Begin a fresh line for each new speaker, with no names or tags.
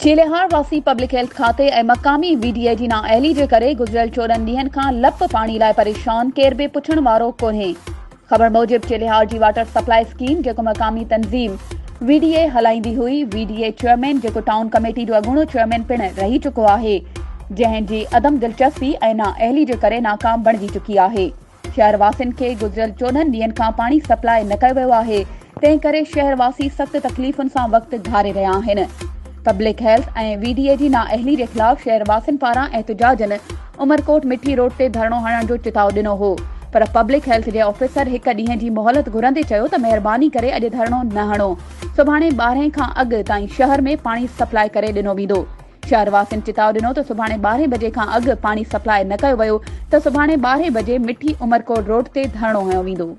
चेलेहार वासी public health खाते ऐं मक़ामी वीडीए जी नाअहली जे करे गुज़िरियल 14 ॾींहनि खां लप पाणी लाइ परेशान केर बि पुछण वारो कोन्हे। ख़बर मूजिब चेलेहार जी वाटर सप्लाई स्कीम जेको मक़ामी तंज़ीम वीडीए हलाईंदी हुई, वीडीए चेयरमैन जेको टाउन कमेटी जो अॻूणो चेयरमैन पिणु रही चुको आहे, जंहिं जी अदम दिलचस्पी ऐं नाअहली जे करे नाकाम बणिजी चुकी आहे। शहरवासियुनि खे गुज़िरियल 14 ॾींहनि खां पाणी सप्लाई न कयो वियो आहे, तंहिं करे शहरवासी सख़्त तकलीफ़ुनि सां वक़्तु घारे रहिया आहिनि। पब्लिक हेल्थ ऐं वीडीए जी नाअहली जे ख़िलाफ़ शहरवासियुनि पारां एहतजाजनि उमरकोट मिठी रोड ते धरणो हणण जो चिताव ॾिनो हो, पर पब्लिक हेल्थ जे ऑफिसर हिक ॾींहं जी मोहलत घुरंदे चयो त महिरबानी करे अॼु धरणो न हणो, सुभाणे 12 खां अॻु ताईं शहर में पाणी सप्लाई करे ॾिनो वेंदो। शहरवासियुनि चिताव ॾिनो त सुभाणे 12 बजे खां अॻु पाणी सप्लाई न कयो वियो त सुभाणे 12 बजे मिठी उमरकोट रोड ते धरणो हयो वेंदो।